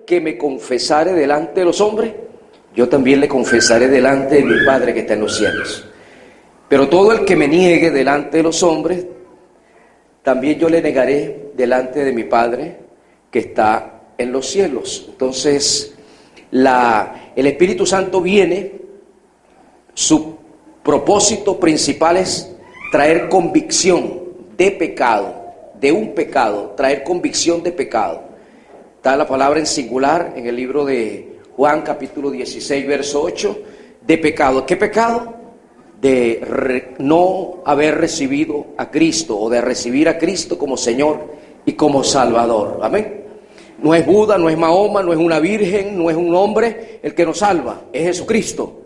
que me confesare delante de los hombres, yo también le confesaré delante de mi Padre que está en los cielos. Pero todo el que me niegue delante de los hombres, también yo le negaré delante de mi Padre que está en los cielos. Entonces, el Espíritu Santo viene, su propósito principal es traer convicción de pecado, de un pecado, traer convicción de pecado. Está la palabra en singular en el libro de Juan capítulo 16, verso 8, de pecado. ¿Qué pecado? De no haber recibido a Cristo, o de recibir a Cristo como Señor y como Salvador. Amén. No es Buda, no es Mahoma, no es una virgen, no es un hombre el que nos salva, es Jesucristo.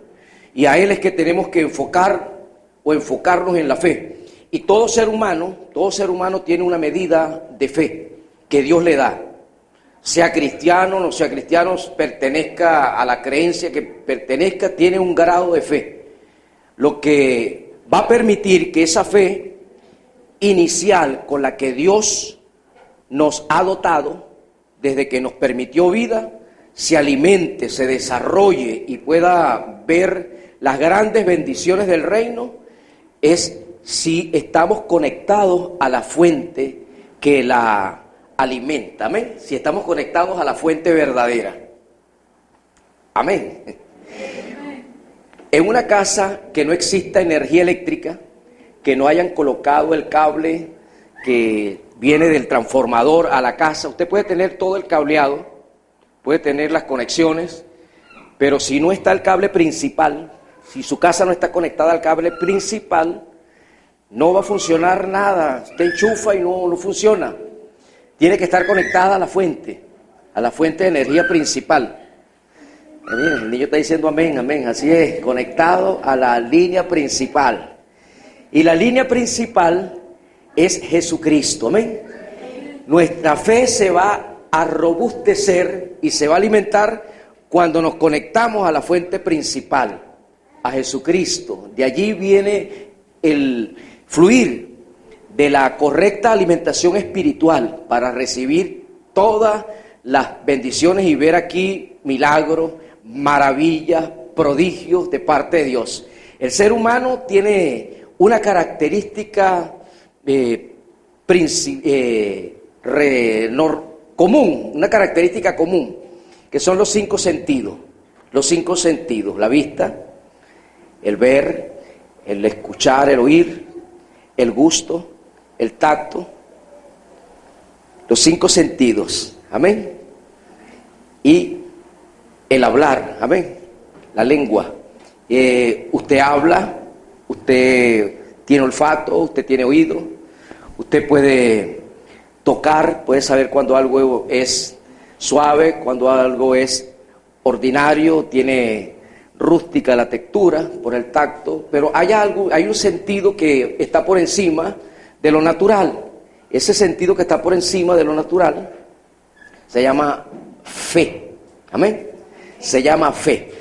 Y a Él es que tenemos que enfocarnos en la fe. Y todo ser humano tiene una medida de fe que Dios le da. Sea cristiano, no sea cristiano, pertenezca a la creencia que pertenezca, tiene un grado de fe. Lo que va a permitir que esa fe inicial con la que Dios nos ha dotado, desde que nos permitió vida, se alimente, se desarrolle y pueda ver las grandes bendiciones del reino, es si estamos conectados a la fuente que la alimenta. Amén. Si estamos conectados a la fuente verdadera. Amén. En una casa que no exista energía eléctrica, que no hayan colocado el cable que viene del transformador a la casa, usted puede tener todo el cableado, puede tener las conexiones, pero si no está el cable principal, si su casa no está conectada al cable principal, no va a funcionar nada. Usted enchufa y no funciona. Tiene que estar conectada a la fuente de energía principal. Miren, el niño está diciendo amén, amén, así es, conectado a la línea principal. Y la línea principal es Jesucristo, amén. Nuestra fe se va a robustecer y se va a alimentar cuando nos conectamos a la fuente principal, a Jesucristo. De allí viene el fluir de la correcta alimentación espiritual para recibir todas las bendiciones y ver aquí milagros, maravillas, prodigios de parte de Dios. El ser humano tiene una característica común, una característica común, que son los 5 sentidos. Los 5 sentidos: la vista, el ver, el escuchar, el oír, el gusto, el tacto. Los 5 sentidos, amén. Y el hablar, amén, la lengua. Usted habla, usted tiene olfato, usted tiene oído, usted puede tocar, puede saber cuando algo es suave, cuando algo es ordinario, tiene rústica la textura por el tacto, pero hay un sentido que está por encima de lo natural. Ese sentido que está por encima de lo natural se llama fe, amén. Se llama fe,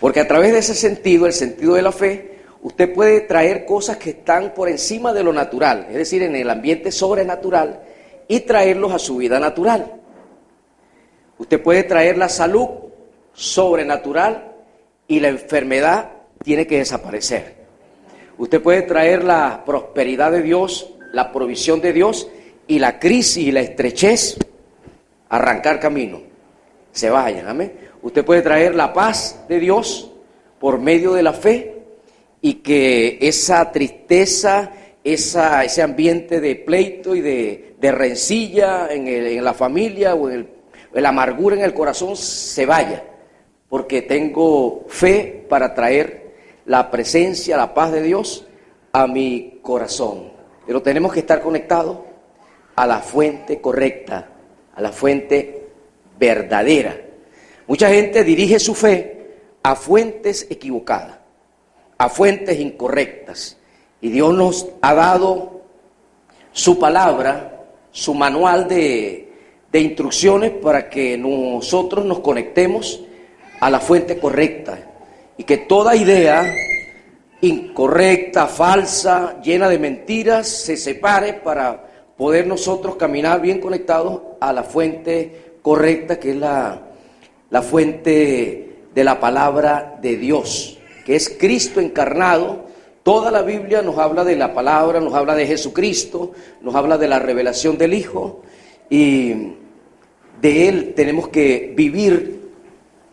porque a través de ese sentido, el sentido de la fe, usted puede traer cosas que están por encima de lo natural, es decir, en el ambiente sobrenatural, y traerlos a su vida natural. Usted puede traer la salud sobrenatural y la enfermedad tiene que desaparecer. Usted puede traer la prosperidad de Dios, la provisión de Dios, y la crisis y la estrechez arrancar camino, se vayan, amén. Usted puede traer la paz de Dios por medio de la fe, y que esa tristeza, ese ambiente de pleito y de rencilla en la familia o en la amargura en el corazón se vaya, porque tengo fe para traer la presencia, la paz de Dios a mi corazón. Pero tenemos que estar conectados a la fuente correcta, a la fuente verdadera. Mucha gente dirige su fe a fuentes equivocadas, a fuentes incorrectas. Y Dios nos ha dado su palabra, su manual de instrucciones para que nosotros nos conectemos a la fuente correcta. Y que toda idea incorrecta, falsa, llena de mentiras, se separe para poder nosotros caminar bien conectados a la fuente correcta, que es la fuente de la palabra de Dios, que es Cristo encarnado. Toda la Biblia nos habla de la palabra, nos habla de Jesucristo, nos habla de la revelación del Hijo, y de Él tenemos que vivir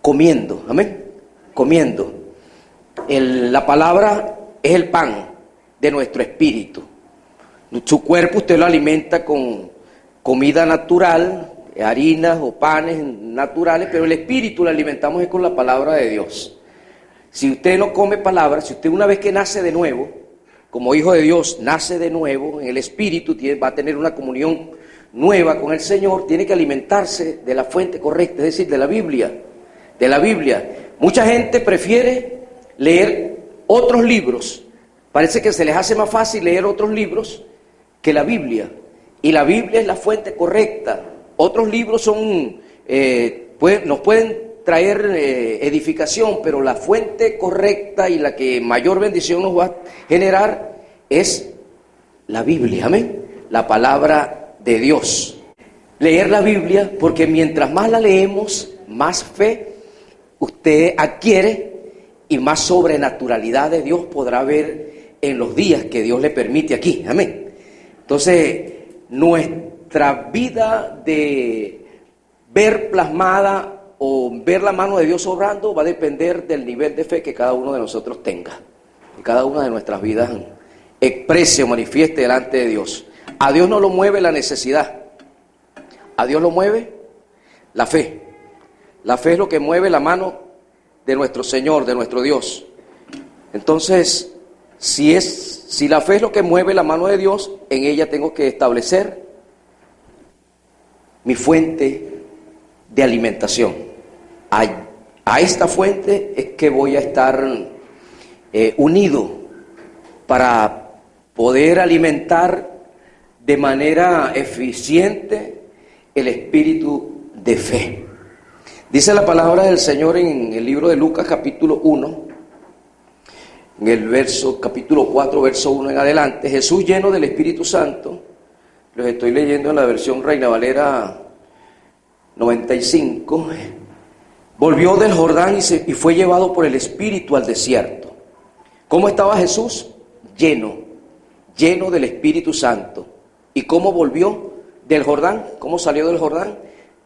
comiendo, amén, comiendo. La palabra es el pan de nuestro espíritu. Su cuerpo usted lo alimenta con comida natural, harinas o panes naturales, pero el espíritu lo alimentamos con la palabra de Dios. Si usted no come palabra, si usted una vez que nace de nuevo, como hijo de Dios, nace de nuevo en el espíritu, va a tener una comunión nueva con el Señor, tiene que alimentarse de la fuente correcta, es decir, de la Biblia. De la Biblia. Mucha gente prefiere leer otros libros. Parece que se les hace más fácil leer otros libros que la Biblia. Y la Biblia es la fuente correcta. Otros libros son, nos pueden traer edificación, pero la fuente correcta y la que mayor bendición nos va a generar es la Biblia, amén, la palabra de Dios. Leer la Biblia, porque mientras más la leemos, más fe usted adquiere y más sobrenaturalidad de Dios podrá ver en los días que Dios le permite aquí, amén. Entonces, nuestra vida de ver plasmada o ver la mano de Dios obrando va a depender del nivel de fe que cada uno de nosotros tenga, que cada una de nuestras vidas exprese o manifieste delante de Dios. A Dios no lo mueve la necesidad, a Dios lo mueve la fe. La fe es lo que mueve la mano de nuestro Señor, de nuestro Dios. Entonces, si la fe es lo que mueve la mano de Dios, en ella tengo que establecer mi fuente de alimentación. A esta fuente es que voy a estar unido para poder alimentar de manera eficiente el espíritu de fe. Dice la palabra del Señor en el libro de Lucas capítulo 1, en el capítulo 4, verso 1 en adelante. Jesús, lleno del Espíritu Santo, los estoy leyendo en la versión Reina Valera 95, volvió del Jordán y fue llevado por el Espíritu al desierto. ¿Cómo estaba Jesús? Lleno del Espíritu Santo. ¿Y cómo volvió del Jordán? ¿Cómo salió del Jordán?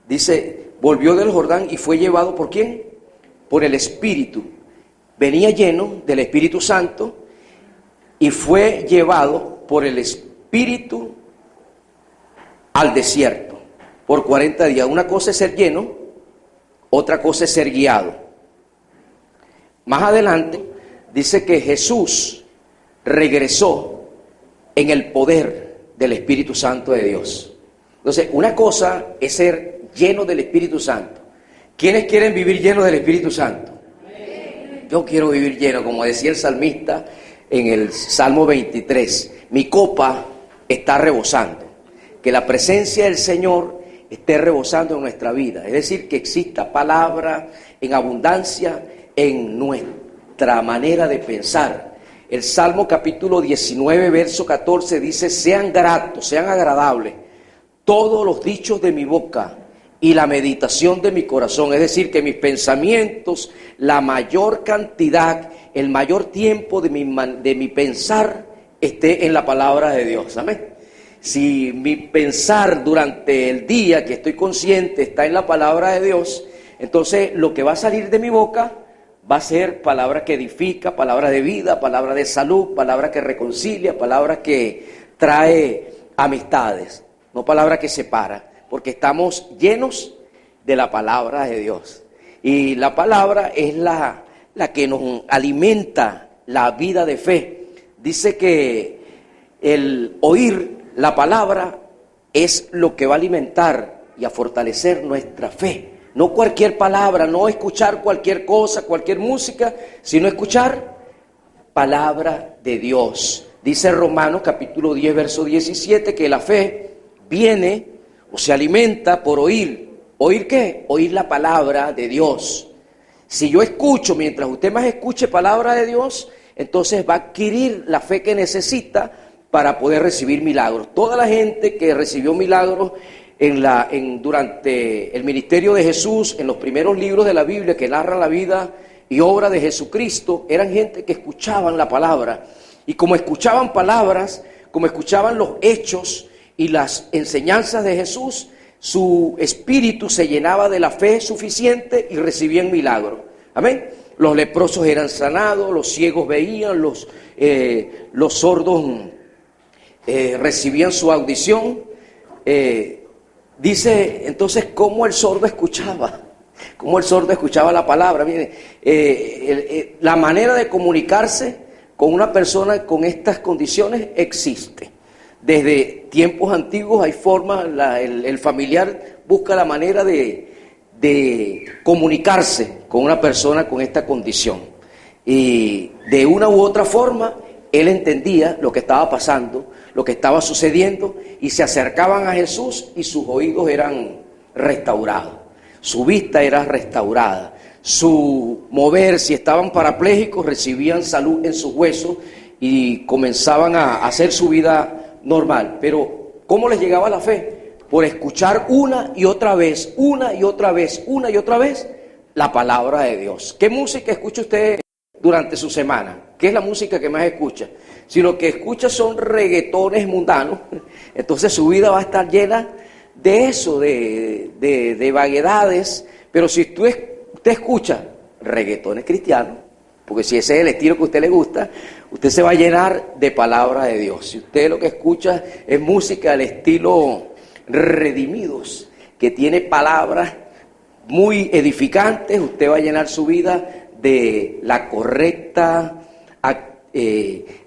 Dice, volvió del Jordán y fue llevado ¿por quién? Por el Espíritu. Venía lleno del Espíritu Santo y fue llevado por el Espíritu al desierto por 40 días. Una cosa es ser lleno, otra cosa es ser guiado. Más adelante dice que Jesús regresó en el poder del Espíritu Santo de Dios. Entonces, una cosa es ser lleno del Espíritu Santo. ¿Quiénes quieren vivir llenos del Espíritu Santo? Yo quiero vivir lleno, como decía el salmista en el Salmo 23. Mi copa está rebosando. Que la presencia del Señor esté rebosando en nuestra vida. Es decir, que exista palabra en abundancia en nuestra manera de pensar. El Salmo capítulo 19, verso 14 dice, sean gratos, sean agradables todos los dichos de mi boca y la meditación de mi corazón. Es decir, que mis pensamientos, la mayor cantidad, el mayor tiempo de mi pensar esté en la palabra de Dios. Amén. Si mi pensar durante el día que estoy consciente está en la palabra de Dios, entonces lo que va a salir de mi boca va a ser palabra que edifica, palabra de vida, palabra de salud, palabra que reconcilia, palabra que trae amistades, no palabra que separa, porque estamos llenos de la palabra de Dios. Y la palabra es la que nos alimenta la vida de fe. Dice que el oír la palabra es lo que va a alimentar y a fortalecer nuestra fe. No cualquier palabra, no escuchar cualquier cosa, cualquier música, sino escuchar palabra de Dios. Dice Romanos capítulo 10, verso 17, que la fe viene o se alimenta por oír. ¿Oír qué? Oír la palabra de Dios. Si yo escucho, mientras usted más escuche palabra de Dios, entonces va a adquirir la fe que necesita para poder recibir milagros. Toda la gente que recibió milagros durante el ministerio de Jesús, en los primeros libros de la Biblia que narran la vida y obra de Jesucristo, eran gente que escuchaban la palabra. Y como escuchaban palabras, como escuchaban los hechos y las enseñanzas de Jesús, su espíritu se llenaba de la fe suficiente y recibían milagros. Amén. Los leprosos eran sanados, los ciegos veían, los sordos recibían su audición. Dice entonces cómo el sordo escuchaba. Cómo el sordo escuchaba la palabra. Mire, la manera de comunicarse con una persona con estas condiciones existe. Desde tiempos antiguos hay formas, el familiar busca la manera de comunicarse con una persona con esta condición. Y de una u otra forma, él entendía lo que estaba pasando, lo que estaba sucediendo, y se acercaban a Jesús y sus oídos eran restaurados. Su vista era restaurada, su mover, si estaban parapléjicos, recibían salud en sus huesos y comenzaban a hacer su vida normal. Pero ¿cómo les llegaba la fe? Por escuchar una y otra vez la palabra de Dios. ¿Qué música escucha usted durante su semana? ¿Qué es la música que más escucha? Si lo que escucha son reggaetones mundanos, entonces su vida va a estar llena de eso, de vaguedades. Pero si usted escucha reggaetones cristianos, porque si ese es el estilo que a usted le gusta, usted se va a llenar de palabra de Dios. Si usted lo que escucha es música del estilo Redimidos, que tiene palabras muy edificantes, usted va a llenar su vida de la correcta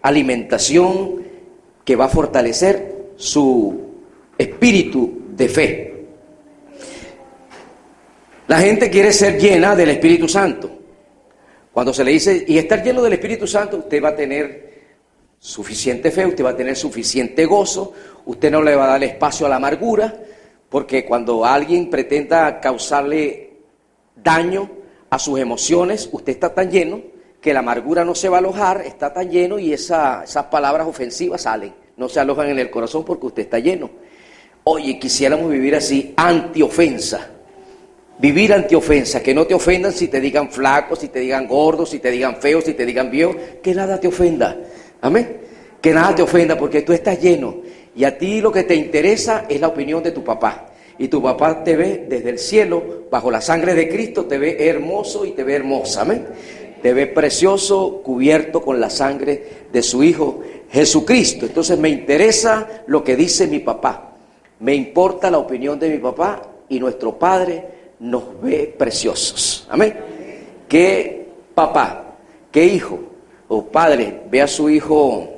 alimentación que va a fortalecer su espíritu de fe. La gente quiere ser llena del Espíritu Santo. Cuando se le dice, y estar lleno del Espíritu Santo, usted va a tener suficiente fe, usted va a tener suficiente gozo, usted no le va a dar espacio a la amargura, porque cuando alguien pretenda causarle daño a sus emociones, usted está tan lleno que la amargura no se va a alojar, está tan lleno y esas palabras ofensivas salen, no se alojan en el corazón porque usted está lleno. Oye, quisiéramos vivir así, antiofensa. Vivir antiofensa, que no te ofendan si te digan flaco, si te digan gordo, si te digan feo, si te digan viejo, que nada te ofenda. Amén. Que nada te ofenda porque tú estás lleno y a ti lo que te interesa es la opinión de tu papá. Y tu papá te ve desde el cielo, bajo la sangre de Cristo, te ve hermoso y te ve hermosa. Amén. Te ve precioso, cubierto con la sangre de su Hijo Jesucristo. Entonces me interesa lo que dice mi papá. Me importa la opinión de mi papá y nuestro Padre nos ve preciosos. Amén. ¿Qué papá, qué hijo o padre ve a su hijo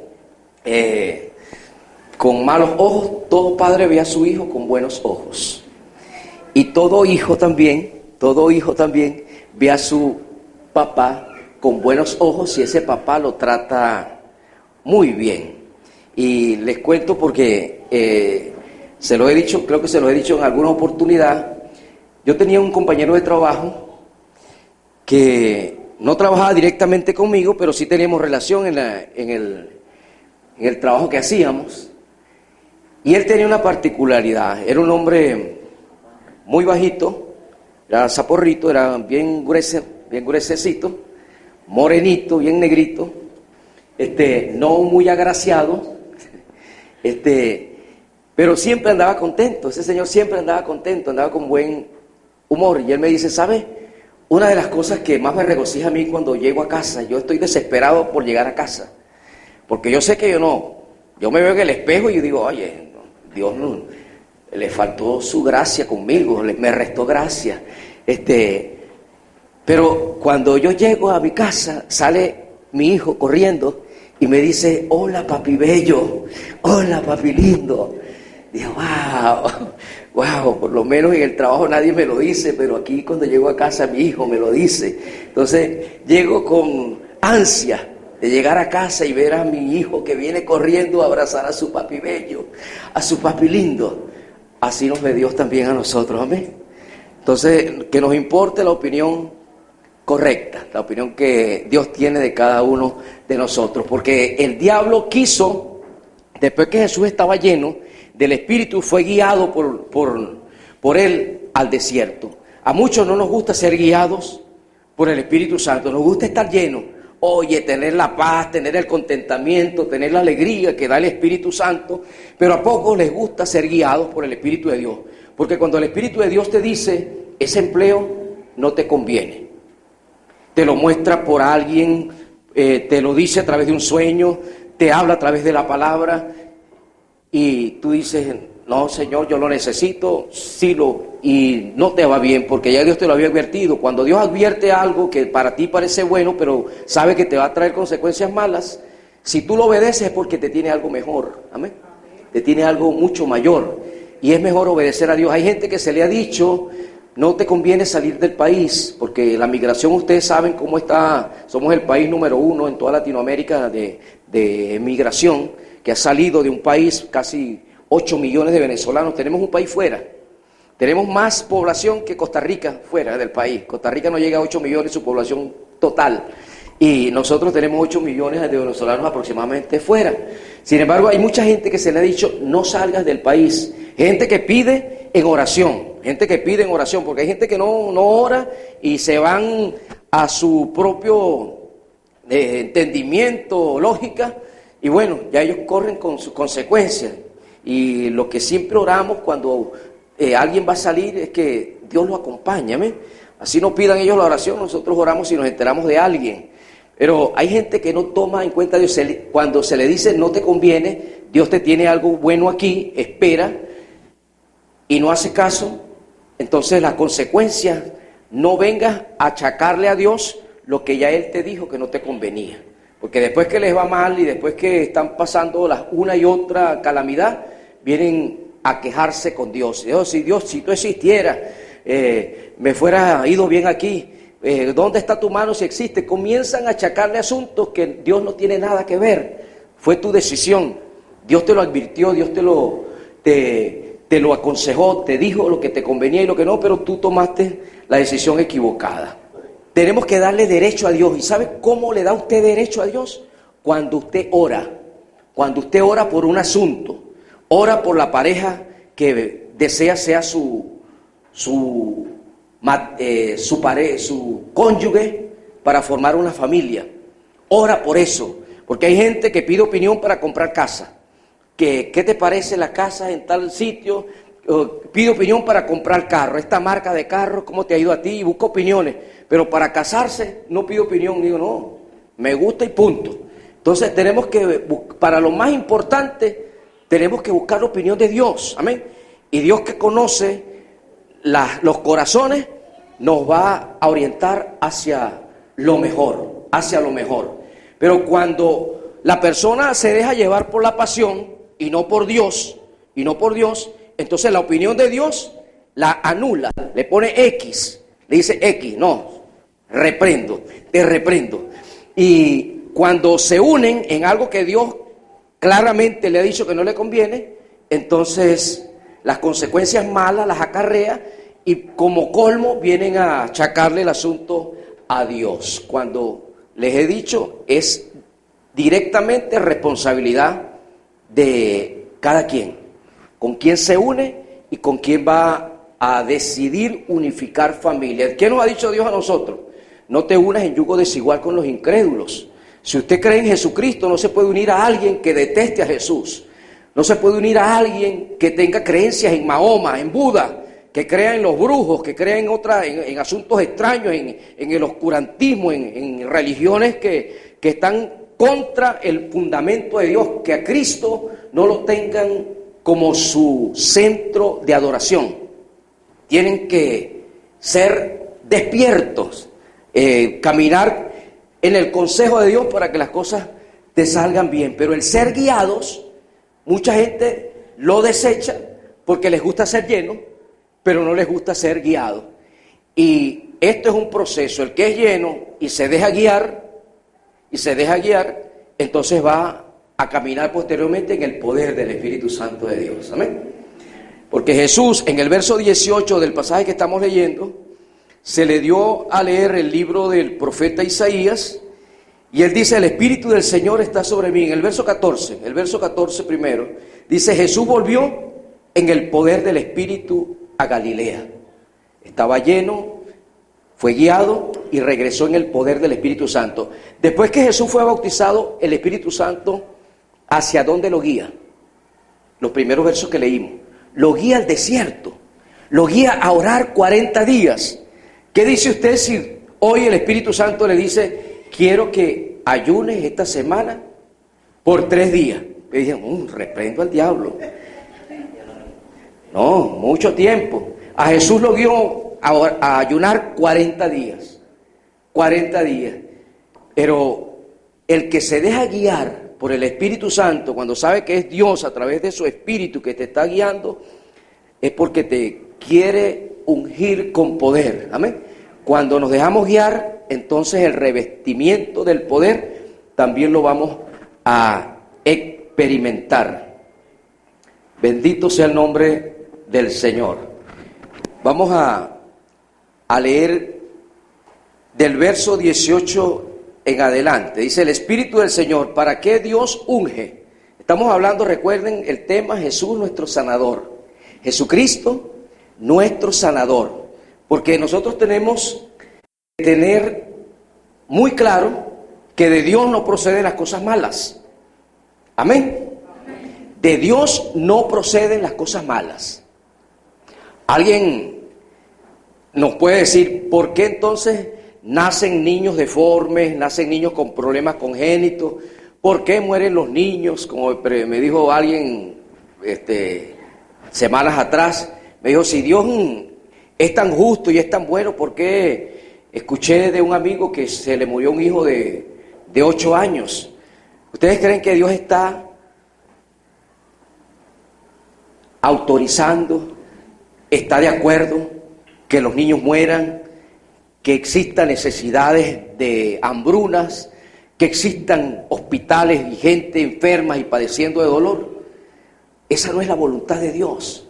con malos ojos? Todo padre ve a su hijo con buenos ojos. Y todo hijo también ve a su papá con buenos ojos si ese papá lo trata muy bien. Y les cuento porque se lo he dicho, creo que se lo he dicho en alguna oportunidad. Yo tenía un compañero de trabajo que no trabajaba directamente conmigo, pero sí teníamos relación en el trabajo que hacíamos. Y él tenía una particularidad, era un hombre muy bajito, era zaporrito, era bien gruesecito, morenito, bien negrito, no muy agraciado, pero siempre andaba contento. Ese señor siempre andaba contento, andaba con buen humor. Y él me dice, ¿sabe? Una de las cosas que más me regocija a mí cuando llego a casa, yo estoy desesperado por llegar a casa, porque yo sé que yo me veo en el espejo y yo digo, oye, Dios no, le faltó su gracia conmigo, me restó gracia. Pero cuando yo llego a mi casa, sale mi hijo corriendo y me dice, hola papi bello, hola papi lindo. Digo, wow, por lo menos en el trabajo nadie me lo dice, pero aquí cuando llego a casa mi hijo me lo dice. Entonces llego con ansia de llegar a casa y ver a mi hijo que viene corriendo a abrazar a su papi bello, a su papi lindo. Así nos ve Dios también a nosotros, amén. Entonces, que nos importe la opinión correcta, la opinión que Dios tiene de cada uno de nosotros, porque el diablo quiso Después que Jesús estaba lleno del Espíritu, fue guiado por Él al desierto. A muchos no nos gusta ser guiados por el Espíritu Santo, nos gusta estar llenos. Oye, tener la paz, tener el contentamiento, tener la alegría que da el Espíritu Santo, pero a pocos les gusta ser guiados por el Espíritu de Dios. Porque cuando el Espíritu de Dios te dice, ese empleo no te conviene, te lo muestra por alguien, te lo dice a través de un sueño, te habla a través de la palabra, y tú dices, no, Señor, yo lo necesito, y no te va bien, porque ya Dios te lo había advertido. Cuando Dios advierte algo que para ti parece bueno, pero sabe que te va a traer consecuencias malas, si tú lo obedeces es porque te tiene algo mejor, amén, te tiene algo mucho mayor, y es mejor obedecer a Dios. Hay gente que se le ha dicho, no te conviene salir del país, porque la migración, ustedes saben cómo está, somos el país número 1 en toda Latinoamérica de migración, que ha salido de un país, casi 8 millones de venezolanos, tenemos un país fuera, tenemos más población que Costa Rica fuera del país. Costa Rica no llega a 8 millones su población total, y nosotros tenemos 8 millones de venezolanos aproximadamente fuera. Sin embargo, hay mucha gente que se le ha dicho, no salgas del país, gente que pide en oración, porque hay gente que no ora y se van a su propio entendimiento, lógica, y bueno, ya ellos corren con sus consecuencias. Y lo que siempre oramos cuando alguien va a salir es que Dios lo acompañe, ¿amén? Así no pidan ellos la oración, nosotros oramos si nos enteramos de alguien. Pero hay gente que no toma en cuenta a Dios. Cuando se le dice no te conviene, Dios te tiene algo bueno aquí, espera, y no hace caso. Entonces las consecuencias, no vengas a achacarle a Dios lo que ya Él te dijo que no te convenía. Porque después que les va mal y después que están pasando una y otra calamidad, vienen a quejarse con Dios. Dios, si tú existieras, me fuera ido bien aquí. ¿Dónde está tu mano si existe? Comienzan a achacarle asuntos que Dios no tiene nada que ver. Fue tu decisión. Dios te lo advirtió, Dios te lo aconsejó, te dijo lo que te convenía y lo que no, pero tú tomaste la decisión equivocada. Tenemos que darle derecho a Dios. ¿Y sabe cómo le da usted derecho a Dios? Cuando usted ora. Cuando usted ora por un asunto. Ora por la pareja que desea sea su cónyuge para formar una familia. Ora por eso. Porque hay gente que pide opinión para comprar casa. ¿Qué te parece la casa en tal sitio? Pide opinión para comprar carro. Esta marca de carro, ¿cómo te ha ido a ti? Y busca opiniones. Pero para casarse no pido opinión, digo, no, me gusta y punto. Entonces tenemos que, para lo más importante, tenemos que buscar la opinión de Dios, amén. Y Dios, que conoce los corazones, nos va a orientar hacia lo mejor, Pero cuando la persona se deja llevar por la pasión y no por Dios, entonces la opinión de Dios la anula, le pone X, le dice X, no. Te reprendo. Y cuando se unen en algo que Dios claramente le ha dicho que no le conviene, entonces las consecuencias malas las acarrea y como colmo vienen a achacarle el asunto a Dios. Cuando les he dicho, es directamente responsabilidad de cada quien, con quién se une y con quién va a decidir unificar familia. ¿Qué nos ha dicho Dios a nosotros? No te unas en yugo desigual con los incrédulos. Si usted cree en Jesucristo, no se puede unir a alguien que deteste a Jesús. No se puede unir a alguien que tenga creencias en Mahoma, en Buda, que crea en los brujos, que crea en asuntos extraños, en el oscurantismo, en religiones que están contra el fundamento de Dios, que a Cristo no lo tengan como su centro de adoración. Tienen que ser despiertos, caminar en el consejo de Dios para que las cosas te salgan bien. Pero el ser guiados, mucha gente lo desecha porque les gusta ser lleno, pero no les gusta ser guiado. Y esto es un proceso. El que es lleno y se deja guiar, entonces va a caminar posteriormente en el poder del Espíritu Santo de Dios. Amén. Porque Jesús, en el verso 18 del pasaje que estamos leyendo, se le dio a leer el libro del profeta Isaías, Y él dice, el Espíritu del Señor está sobre mí. En el verso 14 primero, dice, Jesús volvió en el poder del Espíritu a Galilea. Estaba lleno, fue guiado y regresó en el poder del Espíritu Santo. Después que Jesús fue bautizado, el Espíritu Santo, ¿hacia dónde lo guía? Los primeros versos que leímos. Lo guía al desierto. Lo guía a orar 40 días. ¿Qué dice usted si hoy el Espíritu Santo le dice, quiero que ayunes esta semana por 3 días? Le dije, reprendo al diablo. No, mucho tiempo. A Jesús lo guió a ayunar 40 días. 40 días. Pero el que se deja guiar por el Espíritu Santo, cuando sabe que es Dios a través de su Espíritu que te está guiando, es porque te quiere ungir con poder. Amén. Cuando nos dejamos guiar, entonces el revestimiento del poder también lo vamos a experimentar. Bendito sea el nombre del Señor. Vamos a leer del verso 18 en adelante. Dice, el Espíritu del Señor, ¿para qué Dios unge? Estamos hablando, recuerden, el tema Jesús nuestro sanador. Jesucristo nuestro sanador. Porque nosotros tenemos que tener muy claro que de Dios no proceden las cosas malas. Amén. De Dios no proceden las cosas malas. Alguien nos puede decir, ¿por qué entonces nacen niños deformes, nacen niños con problemas congénitos? ¿Por qué mueren los niños? Como me dijo alguien semanas atrás, me dijo, si Dios es tan justo y es tan bueno, ¿por qué escuché de un amigo que se le murió un hijo de 8 años? ¿Ustedes creen que Dios está autorizando, está de acuerdo que los niños mueran, que existan necesidades de hambrunas, que existan hospitales y gente enferma y padeciendo de dolor? Esa no es la voluntad de Dios.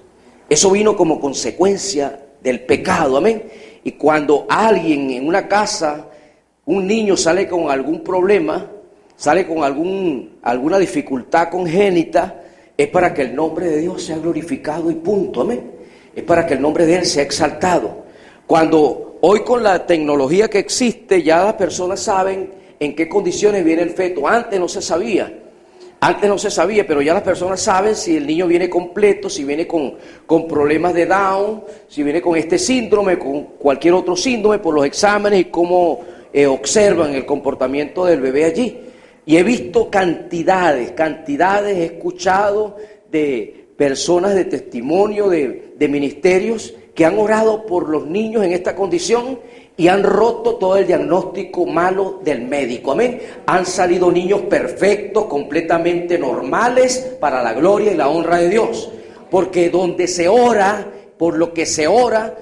Eso vino como consecuencia del pecado, amén. Y cuando alguien en una casa, un niño sale con algún problema, sale con alguna dificultad congénita, es para que el nombre de Dios sea glorificado y punto, amén. Es para que el nombre de Él sea exaltado. Cuando hoy con la tecnología que existe, ya las personas saben en qué condiciones viene el feto. Antes no se sabía, pero ya las personas saben si el niño viene completo, si viene con problemas de Down, si viene con este síndrome, con cualquier otro síndrome, por los exámenes y cómo observan el comportamiento del bebé allí. Y he visto cantidades, he escuchado de personas de testimonio, de ministerios que han orado por los niños en esta condición y han roto todo el diagnóstico malo del médico, amén. Han salido niños perfectos, completamente normales, para la gloria y la honra de Dios. Porque donde se ora, por lo que se ora,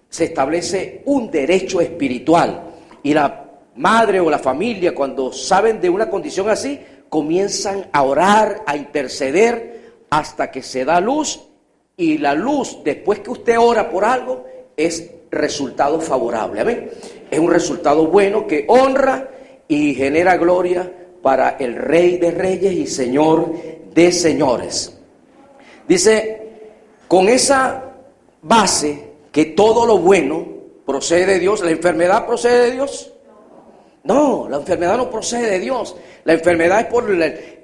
se establece un derecho espiritual. Y la madre o la familia, cuando saben de una condición así, comienzan a orar, a interceder, hasta que se da luz. Y la luz, después que usted ora por algo, es resultado favorable, amén. Es un resultado bueno que honra y genera gloria para el Rey de Reyes y Señor de Señores. Dice, con esa base, que todo lo bueno procede de Dios. ¿La enfermedad procede de Dios? No, la enfermedad no procede de Dios. La enfermedad es por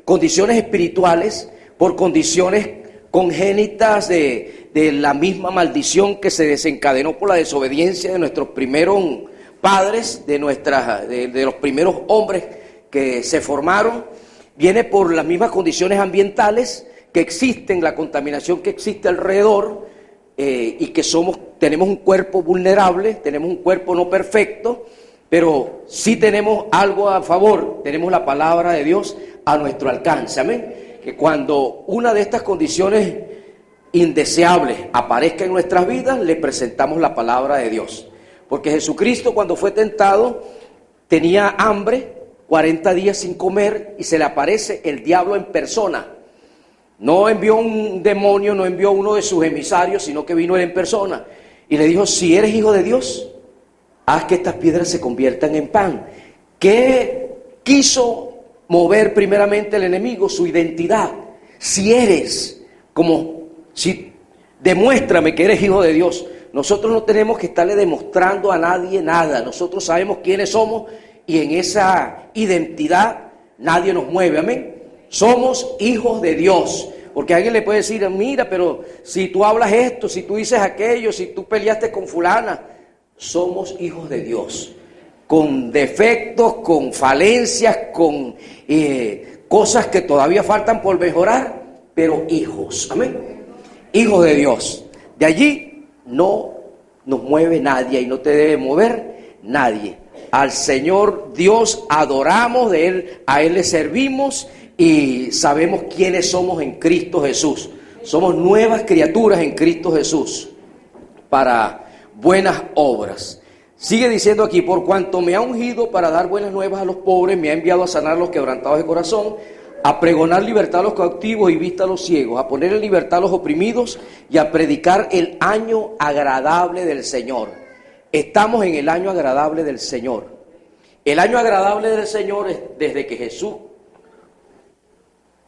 condiciones espirituales, por condiciones congénitas de la misma maldición que se desencadenó por la desobediencia de nuestros primeros padres, de los primeros hombres que se formaron. Viene por las mismas condiciones ambientales que existen, la contaminación que existe alrededor, y que tenemos un cuerpo vulnerable, tenemos un cuerpo no perfecto, pero sí tenemos algo a favor, tenemos la palabra de Dios a nuestro alcance, amén. Que cuando una de estas condiciones indeseables aparezca en nuestras vidas, le presentamos la palabra de Dios. Porque Jesucristo, cuando fue tentado, tenía hambre, 40 días sin comer, y se le aparece el diablo en persona. No envió un demonio, no envió uno de sus emisarios, sino que vino él en persona. Y le dijo, si eres hijo de Dios, haz que estas piedras se conviertan en pan. ¿Qué quiso mover primeramente el enemigo su identidad. Si demuéstrame que eres hijo de Dios. Nosotros no tenemos que estarle demostrando a nadie nada. Nosotros sabemos quiénes somos y en esa identidad nadie nos mueve. Amén. Somos hijos de Dios. Porque alguien le puede decir, mira, pero si tú hablas esto, si tú dices aquello, si tú peleaste con fulana. Somos hijos de Dios. Con defectos, con falencias, con cosas que todavía faltan por mejorar, pero hijos. Amén. Hijos de Dios. De allí no nos mueve nadie y no te debe mover nadie. Al Señor Dios adoramos, a Él le servimos y sabemos quiénes somos en Cristo Jesús. Somos nuevas criaturas en Cristo Jesús para buenas obras. Sigue diciendo aquí, por cuanto me ha ungido para dar buenas nuevas a los pobres, me ha enviado a sanar a los quebrantados de corazón, a pregonar libertad a los cautivos y vista a los ciegos, a poner en libertad a los oprimidos y a predicar el año agradable del Señor. Estamos en el año agradable del Señor. El año agradable del Señor es desde que Jesús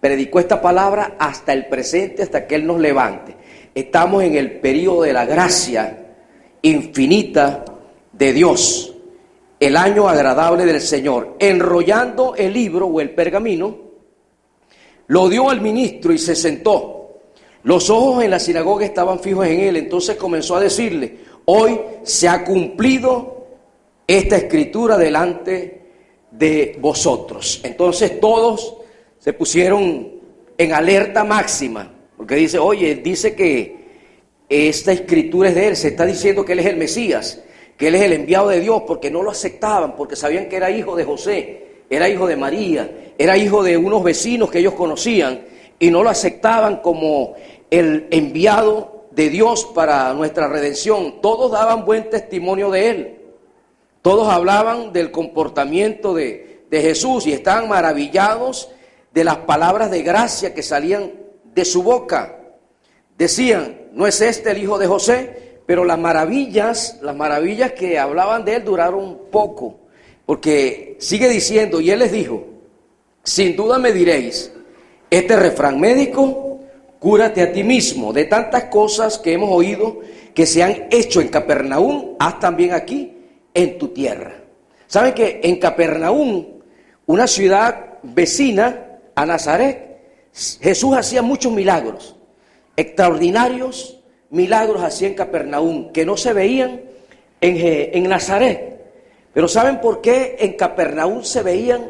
predicó esta palabra hasta el presente, hasta que Él nos levante. Estamos en el periodo de la gracia infinita de Dios. El año agradable del Señor. Enrollando el libro o el pergamino, lo dio al ministro y se sentó. Los ojos en la sinagoga estaban fijos en él. Entonces comenzó a decirle, hoy se ha cumplido esta escritura delante de vosotros. Entonces todos se pusieron en alerta máxima, porque dice, oye, dice que esta escritura es de él, se está diciendo que él es el Mesías, que él es el enviado de Dios, porque no lo aceptaban, porque sabían que era hijo de José, era hijo de María, era hijo de unos vecinos que ellos conocían, y no lo aceptaban como el enviado de Dios para nuestra redención. Todos daban buen testimonio de él, todos hablaban del comportamiento de Jesús y estaban maravillados de las palabras de gracia que salían de su boca. Decían, ¿no es este el hijo de José? Pero las maravillas que hablaban de él duraron poco, porque sigue diciendo, y él les dijo, sin duda me diréis, este refrán médico, cúrate a ti mismo. De tantas cosas que hemos oído que se han hecho en Capernaum, haz también aquí en tu tierra. ¿Saben que en Capernaum, una ciudad vecina a Nazaret, Jesús hacía muchos milagros, extraordinarios milagros hacía en Capernaum, que no se veían en Nazaret? Pero ¿saben por qué en Capernaum se veían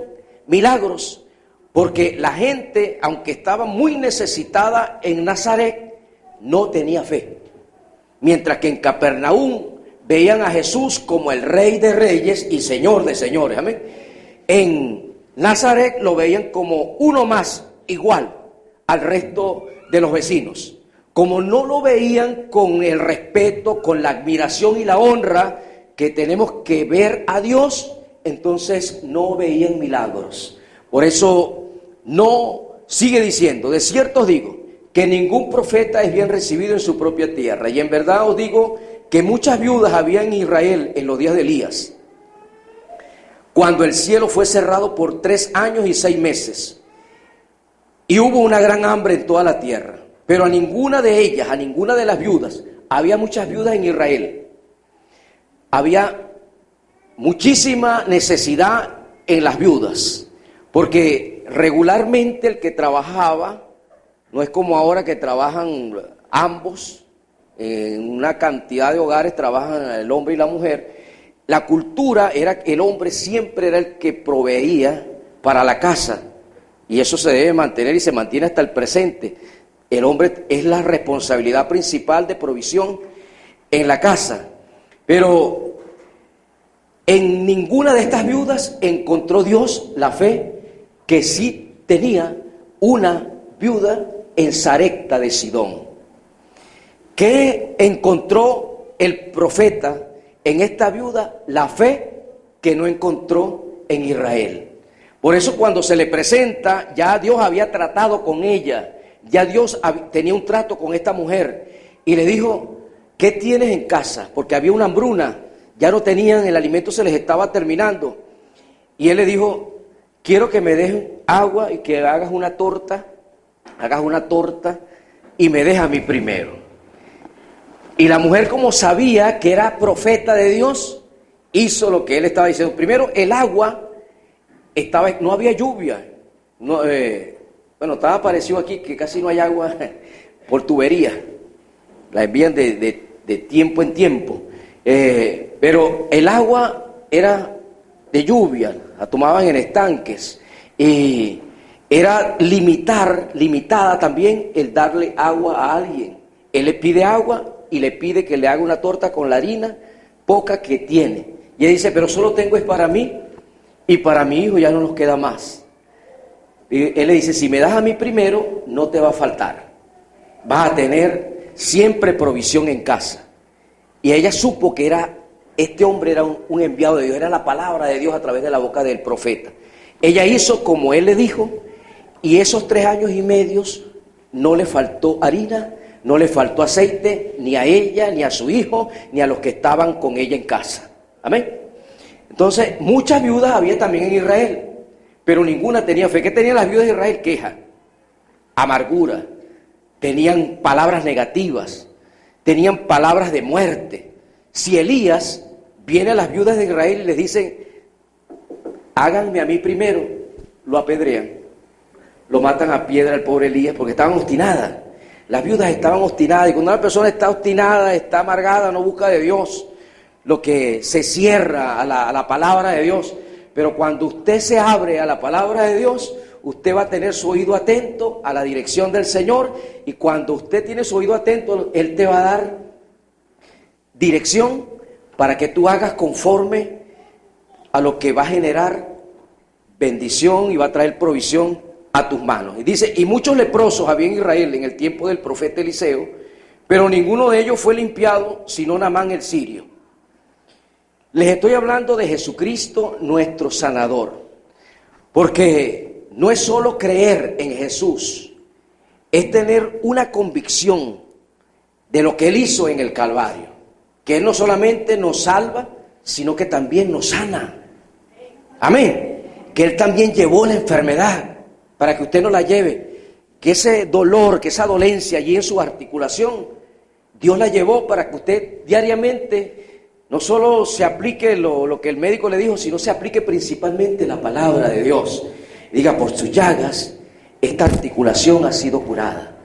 milagros? Porque la gente, aunque estaba muy necesitada en Nazaret, no tenía fe. Mientras que en Capernaum veían a Jesús como el Rey de Reyes y Señor de Señores. Amén. En Nazaret lo veían como uno más, igual al resto de los vecinos. Como no lo veían con el respeto, con la admiración y la honra que tenemos que ver a Dios, entonces no veían milagros. Por eso no sigue diciendo, de cierto os digo, que ningún profeta es bien recibido en su propia tierra. Y en verdad os digo que muchas viudas había en Israel en los días de Elías, cuando el cielo fue cerrado por 3 años y 6 meses, y hubo una gran hambre en toda la tierra. Pero a ninguna de ellas, a ninguna de las viudas, había muchas viudas en Israel. Había muchísima necesidad en las viudas, porque regularmente el que trabajaba, no es como ahora que trabajan ambos, en una cantidad de hogares trabajan el hombre y la mujer. La cultura era que el hombre siempre era el que proveía para la casa, y eso se debe mantener y se mantiene hasta el presente. El hombre es la responsabilidad principal de provisión en la casa. Pero en ninguna de estas viudas encontró Dios la fe que sí tenía una viuda en Sarepta de Sidón. ¿Qué encontró el profeta en esta viuda? La fe que no encontró en Israel. Por eso cuando se le presenta, ya Dios había tratado con ella. Ya Dios tenía un trato con esta mujer y le dijo, ¿qué tienes en casa? Porque había una hambruna, ya no tenían, el alimento se les estaba terminando. Y él le dijo, quiero que me des agua y que hagas una torta y me des a mí primero. Y la mujer, como sabía que era profeta de Dios, hizo lo que él estaba diciendo. Primero, el agua no había lluvia. No, estaba parecido aquí que casi no hay agua por tubería. La envían de tiempo en tiempo. Pero el agua era de lluvia, la tomaban en estanques. Y era limitada también el darle agua a alguien. Él le pide agua y le pide que le haga una torta con la harina poca que tiene. Y él dice, pero solo tengo es para mí y para mi hijo ya no nos queda más. Y él le dice, si me das a mí primero, no te va a faltar. Vas a tener siempre provisión en casa. Y ella supo que este hombre era un enviado de Dios, era la palabra de Dios a través de la boca del profeta. Ella hizo como él le dijo, y esos 3 años y medio no le faltó harina, no le faltó aceite, ni a ella, ni a su hijo, ni a los que estaban con ella en casa. Amén. Entonces, muchas viudas había también en Israel, pero ninguna tenía fe. ¿Qué tenían las viudas de Israel? Queja, amargura, tenían palabras negativas, tenían palabras de muerte. Si Elías viene a las viudas de Israel y les dice, háganme a mí primero, lo apedrean, lo matan a piedra al pobre Elías porque estaban obstinadas. Las viudas estaban obstinadas, y cuando una persona está obstinada, está amargada, no busca de Dios, lo que se cierra a la palabra de Dios. Pero cuando usted se abre a la palabra de Dios, usted va a tener su oído atento a la dirección del Señor, y cuando usted tiene su oído atento, Él te va a dar dirección para que tú hagas conforme a lo que va a generar bendición y va a traer provisión a tus manos. Y dice, y muchos leprosos había en Israel en el tiempo del profeta Eliseo, pero ninguno de ellos fue limpiado, sino Naamán el sirio. Les estoy hablando de Jesucristo, nuestro sanador, porque no es solo creer en Jesús, es tener una convicción de lo que Él hizo en el Calvario, que Él no solamente nos salva, sino que también nos sana. Amén. Que Él también llevó la enfermedad para que usted no la lleve, que ese dolor, que esa dolencia allí en su articulación, Dios la llevó para que usted diariamente no solo se aplique lo que el médico le dijo, sino se aplique principalmente la palabra de Dios. Diga, por sus llagas, esta articulación ha sido curada,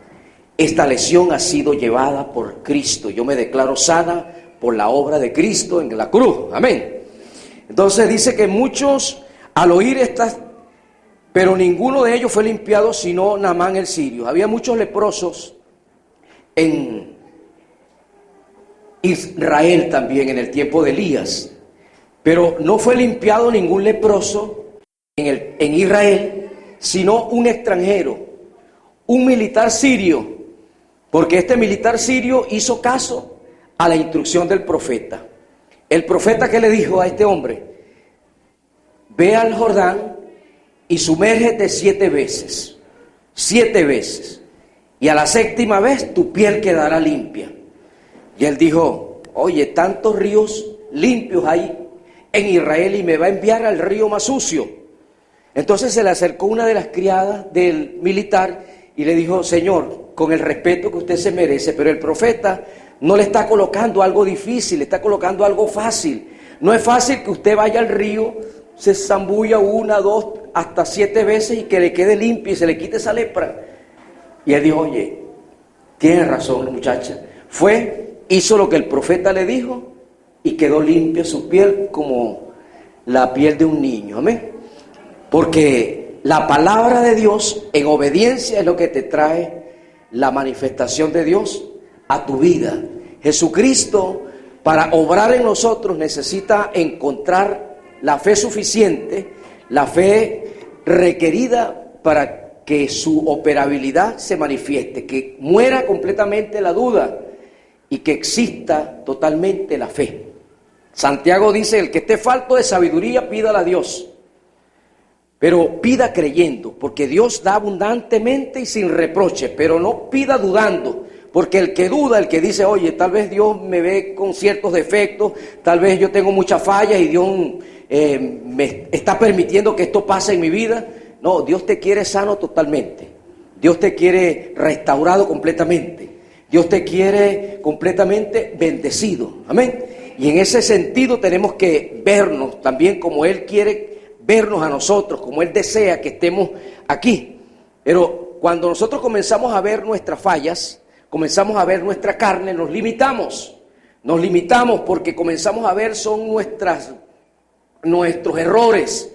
esta lesión ha sido llevada por Cristo, yo me declaro sana por la obra de Cristo en la cruz. Amén. Entonces dice que muchos al oír estas, pero ninguno de ellos fue limpiado sino Naamán el sirio. Había muchos leprosos en Israel también en el tiempo de Elías, pero no fue limpiado ningún leproso en Israel, sino un extranjero, un militar sirio, porque este militar sirio hizo caso a la instrucción del profeta. El profeta, que le dijo a este hombre, ve al Jordán y sumérgete 7 veces, 7 veces, y a la 7ª vez tu piel quedará limpia. Y él dijo, oye, tantos ríos limpios hay en Israel y me va a enviar al río más sucio. Entonces se le acercó una de las criadas del militar y le dijo, Señor, con el respeto que usted se merece, pero el profeta no le está colocando algo difícil, le está colocando algo fácil. No es fácil que usted vaya al río, se zambulla 1, 2, hasta 7 veces y que le quede limpio y se le quite esa lepra. Y él dijo, oye, tiene razón, muchacha. Hizo lo que el profeta le dijo y quedó limpia su piel como la piel de un niño. Amén. Porque la palabra de Dios en obediencia es lo que te trae la manifestación de Dios a tu vida. Jesucristo, para obrar en nosotros, necesita encontrar la fe suficiente, la fe requerida para que su operabilidad se manifieste, que muera completamente la duda y que exista totalmente la fe. Santiago dice, el que esté falto de sabiduría, pídala a Dios, pero pida creyendo, porque Dios da abundantemente y sin reproche, pero no pida dudando, Porque el que duda, el que dice, oye, tal vez Dios me ve con ciertos defectos, tal vez yo tengo muchas fallas y Dios me está permitiendo que esto pase en mi vida. No, Dios te quiere sano totalmente. Dios te quiere restaurado completamente. Dios te quiere completamente bendecido. Amén. Y en ese sentido tenemos que vernos también como Él quiere vernos a nosotros, como Él desea que estemos aquí. Pero cuando nosotros comenzamos a ver nuestras fallas, comenzamos a ver nuestra carne, nos limitamos. Nos limitamos porque comenzamos a ver son nuestros errores,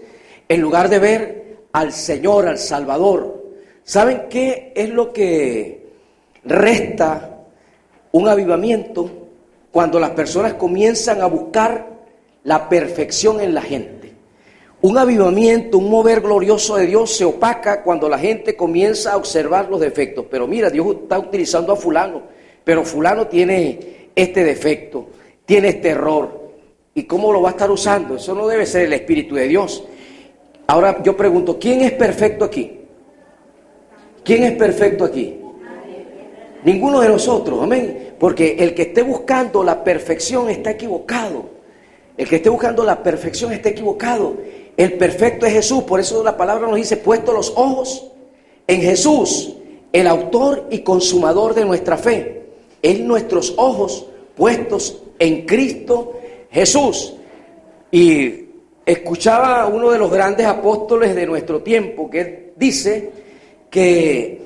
en lugar de ver al Señor, al Salvador. ¿Saben qué es lo que resta un avivamiento? Cuando las personas comienzan a buscar la perfección en la gente. Un avivamiento, un mover glorioso de Dios se opaca cuando la gente comienza a observar los defectos. Pero mira, Dios está utilizando a fulano, pero fulano tiene este defecto, tiene este error. ¿Y cómo lo va a estar usando? Eso no debe ser el Espíritu de Dios. Ahora yo pregunto, ¿quién es perfecto aquí? ¿Quién es perfecto aquí? Ninguno de nosotros, amén. Porque el que esté buscando la perfección está equivocado. El que esté buscando la perfección está equivocado. El perfecto es Jesús. Por eso la palabra nos dice, puesto los ojos en Jesús, el autor y consumador de nuestra fe. Es nuestros ojos puestos en Cristo Jesús. Y escuchaba a uno de los grandes apóstoles de nuestro tiempo, que él dice que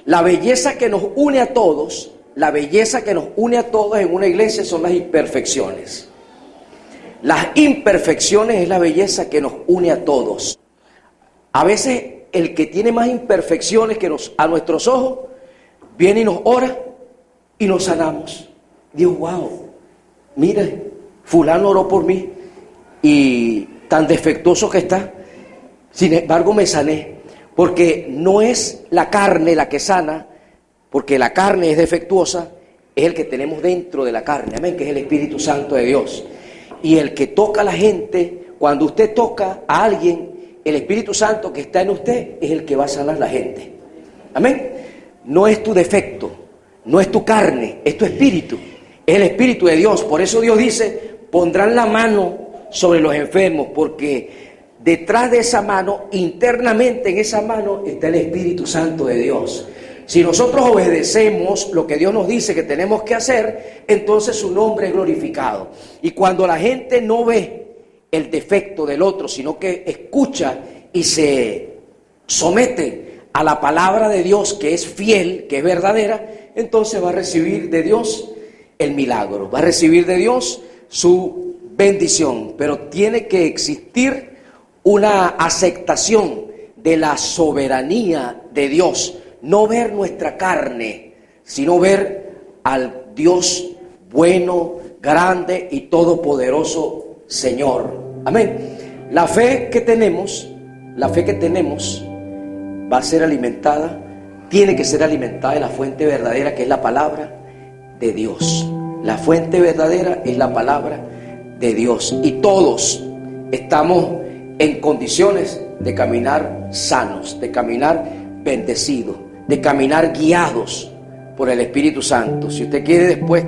la belleza que nos une a todos, en una iglesia son las imperfecciones. Las imperfecciones es la belleza que nos une a todos. A veces el que tiene más imperfecciones que a nuestros ojos, viene y nos ora y nos sanamos. Dios, wow, mira, fulano oró por mí y tan defectuoso que está, sin embargo me sané. Porque no es la carne la que sana, porque la carne es defectuosa, es el que tenemos dentro de la carne, amén, que es el Espíritu Santo de Dios. Y el que toca a la gente, cuando usted toca a alguien, el Espíritu Santo que está en usted es el que va a sanar a la gente. Amén. No es tu defecto, no es tu carne, es tu espíritu, es el Espíritu de Dios. Por eso Dios dice, pondrán la mano sobre los enfermos, porque detrás de esa mano, internamente en esa mano, está el Espíritu Santo de Dios. Si nosotros obedecemos lo que Dios nos dice que tenemos que hacer, entonces su nombre es glorificado. Y cuando la gente no ve el defecto del otro, sino que escucha y se somete a la palabra de Dios, que es fiel, que es verdadera, entonces va a recibir de Dios el milagro, va a recibir de Dios su bendición. Pero tiene que existir una aceptación de la soberanía de Dios. No ver nuestra carne, sino ver al Dios bueno, grande y todopoderoso Señor. Amén. La fe que tenemos va a ser alimentada, tiene que ser alimentada de la fuente verdadera, que es la palabra de Dios. La fuente verdadera es la palabra de Dios. Y todos estamos en condiciones de caminar sanos, de caminar bendecidos, de caminar guiados por el Espíritu Santo. Si usted quiere después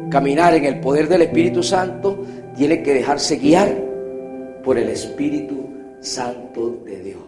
caminar en el poder del Espíritu Santo, tiene que dejarse guiar por el Espíritu Santo de Dios.